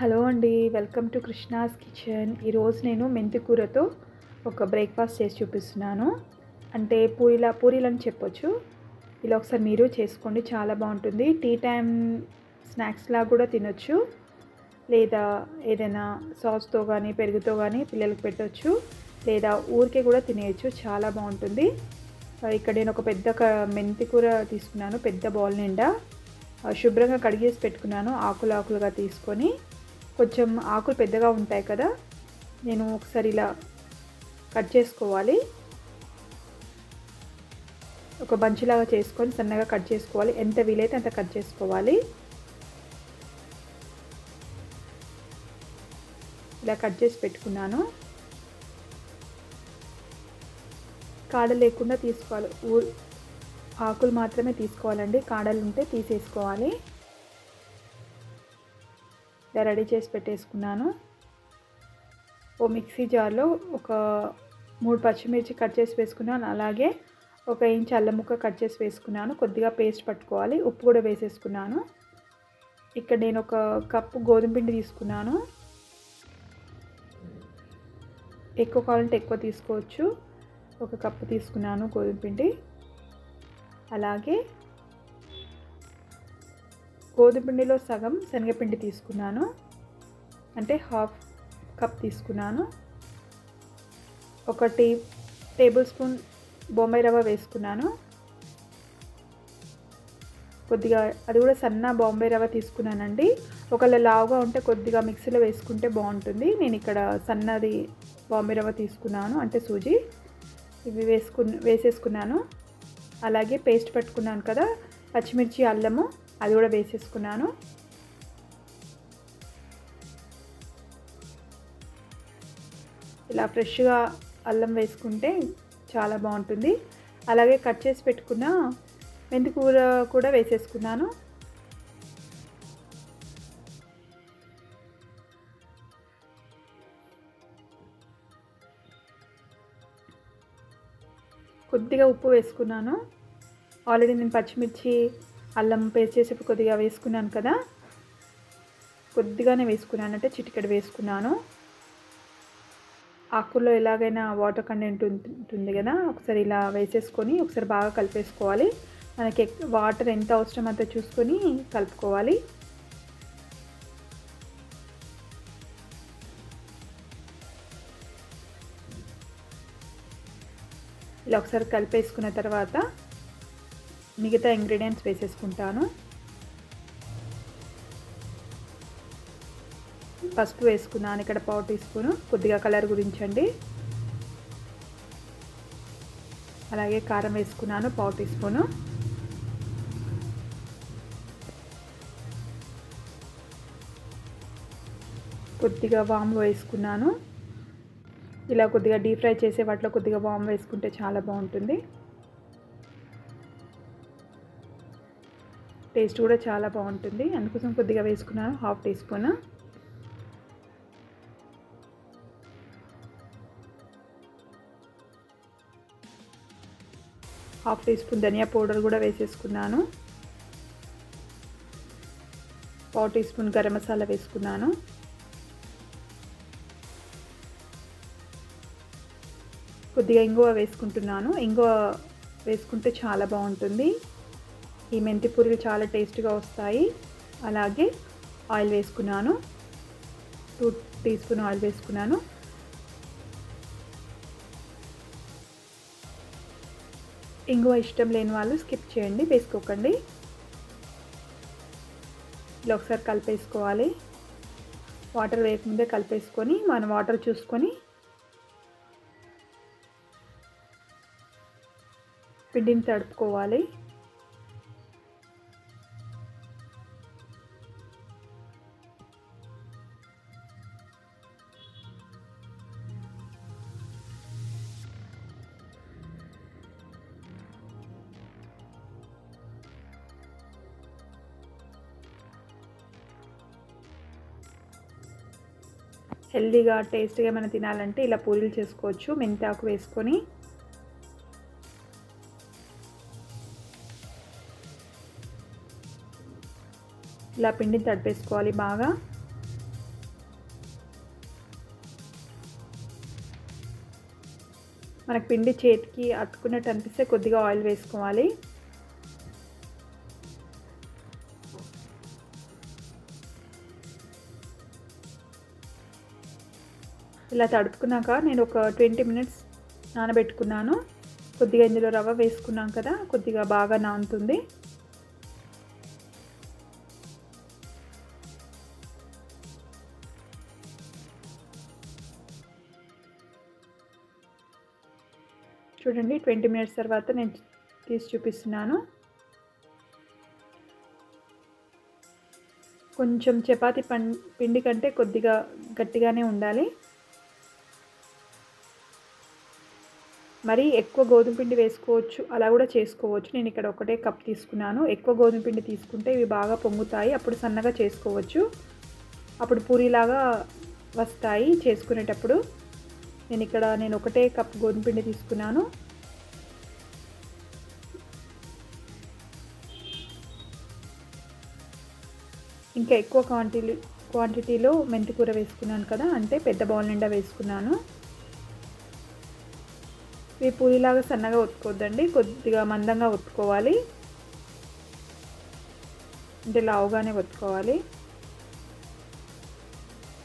Hello అండి. Welcome to Krishna's kitchen. ఈరోజు నేను మెంతి కూరతో ఒక బ్రేక్‌ఫాస్ట్ చేసి చూపిస్తున్నాను. అంటే పూరీలని చెప్పొచ్చు. ఇలా ఒకసారి మీరు చేసుకోండి, చాలా బాగుంటుంది. టీ టైమ్ స్నాక్స్‌లాగా కూడా తినొచ్చు. లేదా ఏదైనా సాస్‌తో కానీ, పెరుగుతో కానీ పిల్లలకి పెట్టొచ్చు. లేదా ఊరికే కూడా తినేయొచ్చు. చాలా బాగుంటుంది. ఇక్కడ నేను ఒక పెద్ద మెంతి కూర తీసుకున్నాను, పెద్ద బౌల్ నిండా. శుభ్రంగా కడిగేసి పెట్టుకున్నాను, ఆకులుగా తీసుకొని. కొంచెం ఆకులు పెద్దగా ఉంటాయి కదా, నేను ఒకసారి ఇలా కట్ చేసుకోవాలి. ఒక బంచిలాగా చేసుకొని సన్నగా కట్ చేసుకోవాలి. ఎంత వీలైతే అంత కట్ చేసుకోవాలి. ఇలా కట్ చేసి పెట్టుకున్నాను. కాడలు లేకుండా తీసుకోవాలి. ఆకులు మాత్రమే తీసుకోవాలండి, కాడలు ఉంటే తీసేసుకోవాలి. ఇలా రెడీ చేసి పెట్టేసుకున్నాను. ఓ మిక్సీ జార్లో ఒక 3 పచ్చిమిర్చి కట్ చేసి వేసుకున్నాను. అలాగే 1 ఇంచ్ అల్లం ముక్క కట్ చేసి వేసుకున్నాను. కొద్దిగా పేస్ట్ పట్టుకోవాలి. ఉప్పు కూడా వేసేసుకున్నాను. ఇక్కడ నేను ఒక కప్పు గోధుమ పిండి తీసుకున్నాను. ఎక్కువ కావాలంటే ఎక్కువ తీసుకోవచ్చు. 1 కప్పు తీసుకున్నాను గోధుమ పిండి. అలాగే గోధుమ పిండిలో సగం శనగపిండి తీసుకున్నాను, అంటే 1/2 కప్ తీసుకున్నాను. 1 టేబుల్ స్పూన్ బొంబాయి రవ్వ వేసుకున్నాను. కొద్దిగా అది కూడా సన్న బొంబాయి రవ్వ తీసుకున్నానండి. ఒకవేళ లావుగా ఉంటే కొద్దిగా మిక్సీలో వేసుకుంటే బాగుంటుంది. నేను ఇక్కడ సన్నది బొంబాయి రవ్వ తీసుకున్నాను, అంటే సూజీ. ఇవి వేసేసుకున్నాను. అలాగే పేస్ట్ పట్టుకున్నాను కదా, పచ్చిమిర్చి అల్లము, అది కూడా వేసేసుకున్నాను. ఇలా ఫ్రెష్గా అల్లం వేసుకుంటే చాలా బాగుంటుంది. అలాగే కట్ చేసి పెట్టుకున్న మెంతి కూర కూడా వేసేసుకున్నాను. కొద్దిగా ఉప్పు వేసుకున్నాను. ఆల్రెడీ నేను పచ్చిమిర్చి అల్లం పేస్ట్ చేసేప్పుడు కొద్దిగా వేసుకున్నాను కదా, కొద్దిగానే వేసుకున్నాను, అంటే చిటికెడు వేసుకున్నాను. ఆకుల్లో ఎలాగైనా వాటర్ కంటెంట్ ఉంటుంది కదా, ఒకసారి ఇలా వేసేసుకొని ఒకసారి బాగా కలిపేసుకోవాలి. మనకి వాటర్ ఎంత అవసరం అంత చూసుకొని కలుపుకోవాలి. ఇలా ఒకసారి కలిపేసుకున్న తర్వాత మిగతా ఇంగ్రీడియంట్స్ వేసేసుకుంటాను. పసుపు వేసుకున్నాను ఇక్కడ 1/4 టీ స్పూను, కొద్దిగా కలర్ గురించండి. అలాగే కారం వేసుకున్నాను 1/4 టీ స్పూను. కొద్దిగా వాము వేసుకున్నాను. ఇలా కొద్దిగా డీప్ ఫ్రై చేసే వాటిలో కొద్దిగా వాము వేసుకుంటే చాలా బాగుంటుంది. టేస్ట్ కూడా చాలా బాగుంటుంది, అందుకోసం కొద్దిగా వేసుకున్నాను, 1/2 teaspoon. Half teaspoon dhania powder కూడా వేసేసుకున్నాను. 1/4 టీ స్పూన్ గరం మసాలా వేసుకున్నాను. కొద్దిగా ఇంగువ వేసుకుంటున్నాను. ఇంగువ వేసుకుంటే చాలా బాగుంటుంది. ఈ మెంతి పూరీలు చాలా టేస్ట్గా వస్తాయి. అలాగే ఆయిల్ వేసుకున్నాను, 2 టీ స్పూన్ ఆయిల్ వేసుకున్నాను. ఇంగువ ఇష్టం లేని వాళ్ళు స్కిప్ చేయండి, వేసుకోకండి. ఇలా ఒకసారి కలిపేసుకోవాలి. వాటర్ వేయకముందే కలిపేసుకొని మనం వాటర్ చూసుకొని పిండిని తడుపుకోవాలి. హెల్దీగా టేస్ట్గా ఏమైనా తినాలంటే ఇలా పూరీలు చేసుకోవచ్చు. మెంతాకు వేసుకొని ఇలా పిండిని తడిపేసుకోవాలి బాగా. మనకు పిండి చేతికి అతుకున్నట్టు అనిపిస్తే కొద్దిగా ఆయిల్ వేసుకోవాలి. ఇలా తడుపుకున్నాక నేను ఒక 20 మినిట్స్ నానబెట్టుకున్నాను. కొద్దిగా ఇందులో రవ్వ వేసుకున్నాం కదా, కొద్దిగా బాగా నానుతుంది. చూడండి 20 మినిట్స్ తర్వాత నేను తీసి చూపిస్తున్నాను. కొంచెం చపాతీ పిండి కంటే కొద్దిగా గట్టిగానే ఉండాలి. మరి ఎక్కువ గోధుమ పిండి వేసుకోవచ్చు, అలా కూడా చేసుకోవచ్చు. నేను ఇక్కడ ఒకటే కప్ తీసుకున్నాను. ఎక్కువ గోధుమ పిండి తీసుకుంటే ఇవి బాగా పొంగుతాయి, అప్పుడు సన్నగా చేసుకోవచ్చు. అప్పుడు పూరీలాగా వస్తాయి చేసుకునేటప్పుడు. నేను ఒకటే కప్ గోధుమ పిండి తీసుకున్నాను. ఇంకా ఎక్కువ క్వాంటిటీలో మెంతికూర వేసుకున్నాను కదా, అంటే పెద్ద బౌల్ నిండా వేసుకున్నాను. ఇవి పూరీలాగా సన్నగా ఒత్తుకోవద్దండి, కొద్దిగా మందంగా ఒత్తుకోవాలి, అంటే లావుగానే ఒత్తుకోవాలి.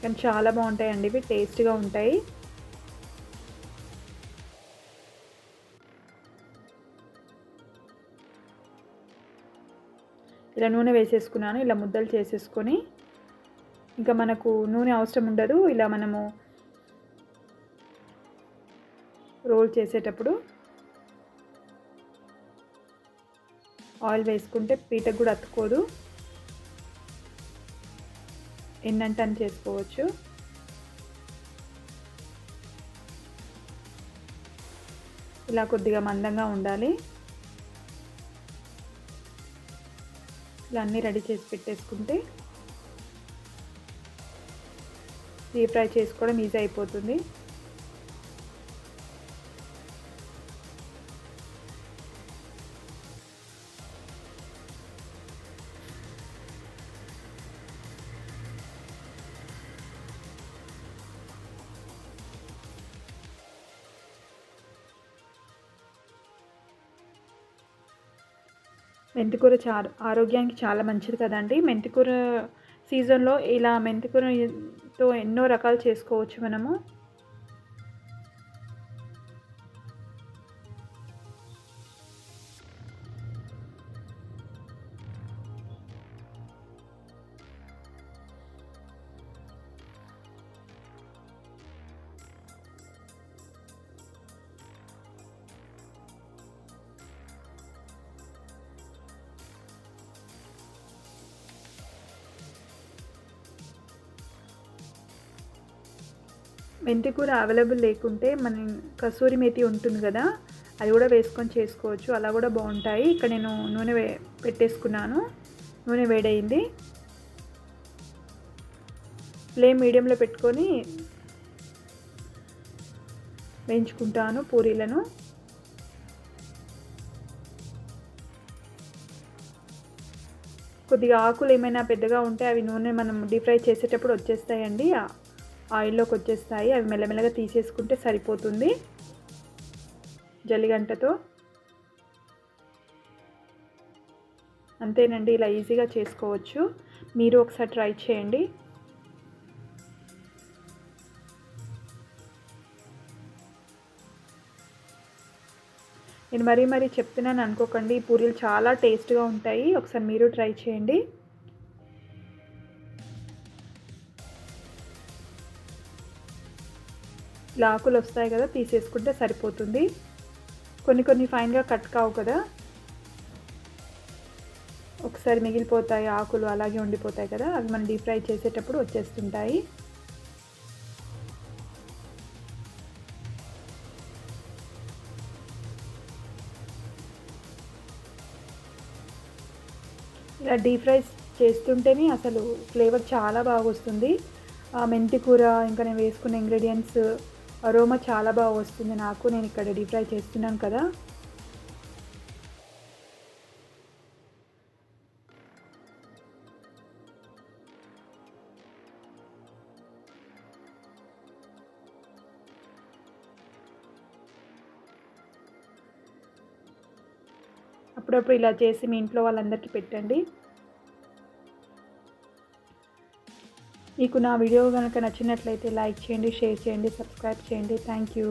కానీ చాలా బాగుంటాయండి, ఇవి టేస్ట్గా ఉంటాయి. ఇలా నూనె వేసేసుకున్నాను. ఇలా ముద్దలు చేసేసుకొని, ఇంకా మనకు నూనె అవసరం ఉండదు. ఇలా మనము రోల్ చేసేటప్పుడు ఆయిల్ వేసుకుంటే పీటకు కూడా అతుక్కోదు, ఎన్నంటే అని చేసుకోవచ్చు. ఇలా కొద్దిగా మందంగా ఉండాలి. ఇలా అన్నీ రెడీ చేసి పెట్టేసుకుంటే డీప్ ఫ్రై చేసుకోవడం ఈజీ అయిపోతుంది. మెంతికూర ఆరోగ్యానికి చాలా మంచిది కదండి. మెంతికూర సీజన్లో ఇలా మెంతికూరతో ఎన్నో రకాలు చేసుకోవచ్చు మనము. మెంతికూర అవైలబుల్ లేకుంటే మన కసూరి మేతి ఉంటుంది కదా, అది కూడా వేసుకొని చేసుకోవచ్చు, అలా కూడా బాగుంటాయి. ఇక్కడ నేను నూనె పెట్టేసుకున్నాను. నూనె వేడైంది. ఫ్లేమ్ మీడియంలో పెట్టుకొని వేయించుకుంటాను పూరీలను. కొద్దిగా ఆకులు ఏమైనా పెద్దగా ఉంటే అవి నూనె మనం డీప్ ఫ్రై చేసేటప్పుడు వచ్చేస్తాయండి, ఆయిల్లోకి వచ్చేస్తాయి. అవి మెల్లమెల్లగా తీసేసుకుంటే సరిపోతుంది జల్లిగంటతో. అంతేనండి, ఇలా ఈజీగా చేసుకోవచ్చు. మీరు ఒకసారి ట్రై చేయండి. నేను మరీ చెప్తున్నాను అనుకోకండి, ఈ పూరీలు చాలా టేస్ట్గా ఉంటాయి. ఒకసారి మీరు ట్రై చేయండి. ఇలా ఆకులు వస్తాయి కదా, తీసేసుకుంటే సరిపోతుంది. కొన్ని ఫైన్గా కట్ కావు కదా, ఒకసారి మిగిలిపోతాయి ఆకులు, అలాగే ఉండిపోతాయి కదా, అవి మనం డీప్ ఫ్రై చేసేటప్పుడు వచ్చేస్తుంటాయి. ఇలా డీప్ ఫ్రై చేస్తుంటేనే అసలు ఫ్లేవర్ చాలా బాగా వస్తుంది. మెంతి కూర ఇంకా నేను వేసుకున్న ఇంగ్రీడియంట్స్ అరోమా చాలా బాగా వస్తుంది నాకు. నేను ఇక్కడ డీప్ ఫ్రై చేస్తున్నాను కదా. అప్పుడప్పుడు ఇలా చేసి మీ ఇంట్లో వాళ్ళందరికీ పెట్టండి. మీకు నా వీడియో కనుక నచ్చినట్లయితే లైక్ చేయండి, షేర్ చేయండి, సబ్స్క్రైబ్ చేయండి. Thank you.